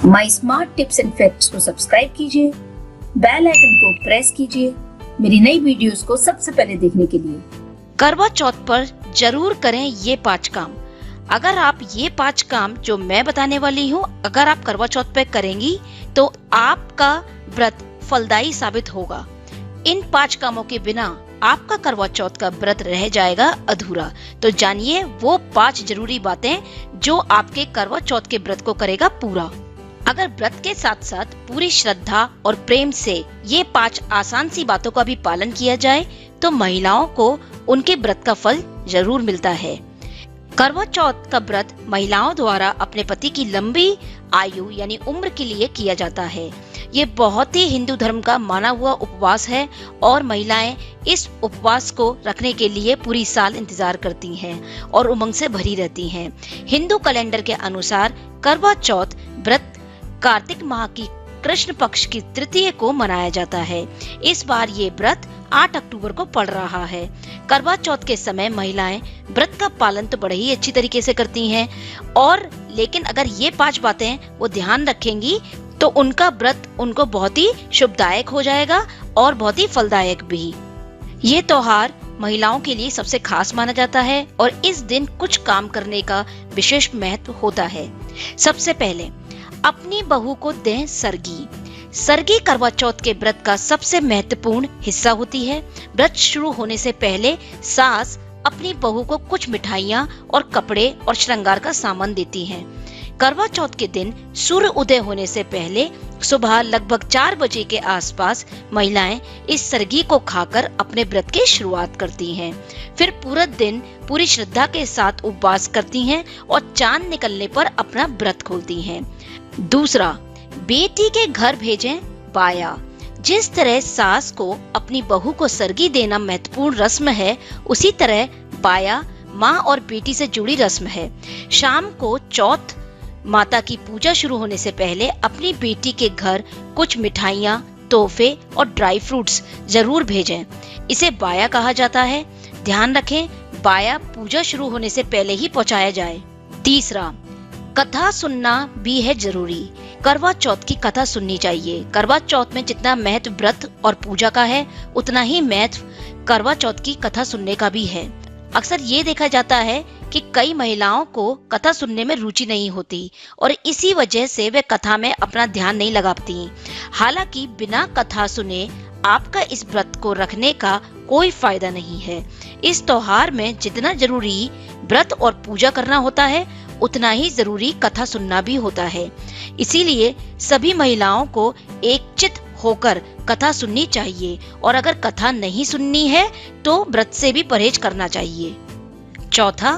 My smart tips and facts को subscribe कीजिए, bell icon को प्रेस कीजिए मेरी नई वीडियोस को सबसे पहले देखने के लिए। करवा चौथ पर जरूर करें ये 5 काम। अगर आप ये 5 काम जो मैं बताने वाली हूँ, अगर आप करवा चौथ पे करेंगी तो आपका व्रत फलदायी साबित होगा। इन 5 कामों के बिना आपका करवा चौथ का व्रत रह जाएगा अधूरा। तो जानिए वो 5 जरूरी बातें जो आपके करवा चौथ के व्रत को करेगा पूरा। अगर व्रत के साथ साथ पूरी श्रद्धा और प्रेम से ये 5 आसान सी बातों का भी पालन किया जाए तो महिलाओं को उनके व्रत का फल जरूर मिलता है। करवा चौथ का व्रत महिलाओं द्वारा अपने पति की लंबी आयु यानी उम्र के लिए किया जाता है। ये बहुत ही हिंदू धर्म का माना हुआ उपवास है और महिलाएं इस उपवास को रखने के लिए पूरी साल इंतजार करती हैं और उमंग से भरी रहती हैं। हिंदू कैलेंडर के अनुसार करवा चौथ व्रत कार्तिक माह की कृष्ण पक्ष की तृतीय को मनाया जाता है। इस बार ये व्रत 8 अक्टूबर को पड़ रहा है। करवा चौथ के समय महिलाएं व्रत का पालन तो बड़े ही अच्छी तरीके से करती हैं और लेकिन अगर ये 5 बातें वो ध्यान रखेंगी तो उनका व्रत उनको बहुत ही शुभदायक हो जाएगा और बहुत ही फलदायक भी। ये त्योहार महिलाओं के लिए सबसे खास माना जाता है और इस दिन कुछ काम करने का विशेष महत्व होता है। सबसे पहले अपनी बहू को दें सरगी। सरगी करवा चौथ के व्रत का सबसे महत्वपूर्ण हिस्सा होती है। व्रत शुरू होने से पहले सास अपनी बहू को कुछ मिठाइयाँ और कपड़े और श्रृंगार का सामान देती हैं। करवा चौथ के दिन सूर्य उदय होने से पहले सुबह लगभग 4 बजे के आसपास महिलाएं इस सरगी को खाकर अपने व्रत की शुरुआत करती हैं। फिर पूरा दिन पूरी श्रद्धा के साथ उपवास करती हैं और चांद निकलने पर अपना व्रत खोलती हैं। दूसरा, बेटी के घर भेजें बाया। जिस तरह सास को अपनी बहू को सरगी देना महत्वपूर्ण रस्म है, उसी तरह बाया माँ और बेटी से जुड़ी रस्म है। शाम को चौथ माता की पूजा शुरू होने से पहले अपनी बेटी के घर कुछ मिठाइयाँ, तोहफे और ड्राई फ्रूट्स जरूर भेजें। इसे बाया कहा जाता है। ध्यान रखें, बाया पूजा शुरू होने से पहले ही पहुँचाया जाए। तीसरा, कथा सुनना भी है जरूरी। करवा चौथ की कथा सुननी चाहिए। करवा चौथ में जितना महत्व व्रत और पूजा का है, उतना ही महत्व करवा चौथ की कथा सुनने का भी है। अक्सर ये देखा जाता है कि कई महिलाओं को कथा सुनने में रुचि नहीं होती और इसी वजह से वे कथा में अपना ध्यान नहीं लगा पाती। हालांकि बिना कथा सुने आपका इस व्रत को रखने का कोई फायदा नहीं है। इस त्योहार में जितना जरूरी व्रत और पूजा करना होता है, उतना ही जरूरी कथा सुनना भी होता है। इसीलिए सभी महिलाओं को एकचित होकर कथा सुननी चाहिए और अगर कथा नहीं सुननी है तो व्रत से भी परहेज करना चाहिए। चौथा,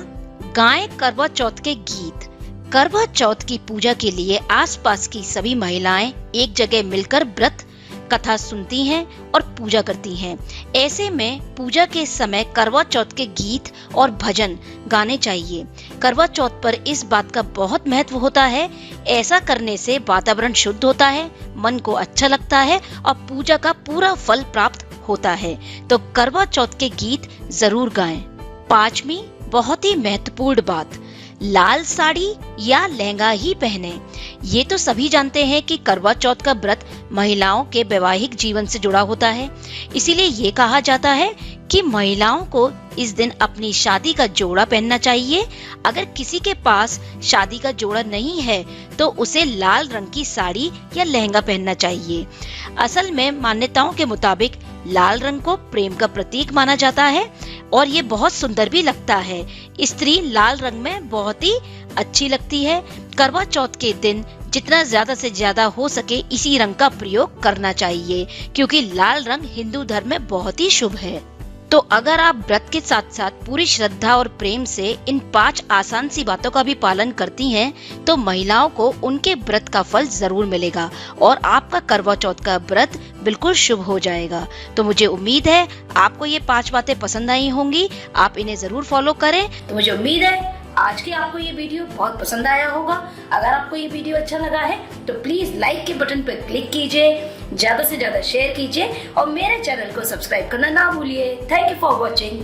गाएं करवा चौथ के गीत। करवा चौथ की पूजा के लिए आसपास की सभी महिलाएं एक जगह मिलकर व्रत कथा सुनती हैं और पूजा करती हैं। ऐसे में पूजा के समय करवा चौथ के गीत और भजन गाने चाहिए। करवा चौथ पर इस बात का बहुत महत्व होता है। ऐसा करने से वातावरण शुद्ध होता है, मन को अच्छा लगता है और पूजा का पूरा फल प्राप्त होता है। तो करवा चौथ के गीत जरूर गाएं। 5वीं बहुत ही महत्वपूर्ण बात, लाल साड़ी या लहंगा ही पहने। ये तो सभी जानते हैं कि करवा चौथ का व्रत महिलाओं के वैवाहिक जीवन से जुड़ा होता है। इसीलिए ये कहा जाता है कि महिलाओं को इस दिन अपनी शादी का जोड़ा पहनना चाहिए। अगर किसी के पास शादी का जोड़ा नहीं है तो उसे लाल रंग की साड़ी या लहंगा पहनना चाहिए। असल में मान्यताओं के मुताबिक लाल रंग को प्रेम का प्रतीक माना जाता है और ये बहुत सुंदर भी लगता है। स्त्री लाल रंग में बहुत ही अच्छी लगती है। करवा चौथ के दिन जितना ज्यादा से ज्यादा हो सके इसी रंग का प्रयोग करना चाहिए क्योंकि लाल रंग हिंदू धर्म में बहुत ही शुभ है। तो अगर आप व्रत के साथ साथ पूरी श्रद्धा और प्रेम से इन 5 आसान सी बातों का भी पालन करती हैं तो महिलाओं को उनके व्रत का फल जरूर मिलेगा और आपका करवा चौथ का व्रत बिल्कुल शुभ हो जाएगा। तो मुझे उम्मीद है आपको ये 5 बातें पसंद आई होंगी, आप इन्हें जरूर फॉलो करें। तो मुझे उम्मीद है आज की आपको ये वीडियो बहुत पसंद आया होगा। अगर आपको ये वीडियो अच्छा लगा है तो प्लीज लाइक के बटन पर क्लिक कीजिए, ज्यादा से ज्यादा शेयर कीजिए और मेरे चैनल को सब्सक्राइब करना ना भूलिए। Thank you for watching.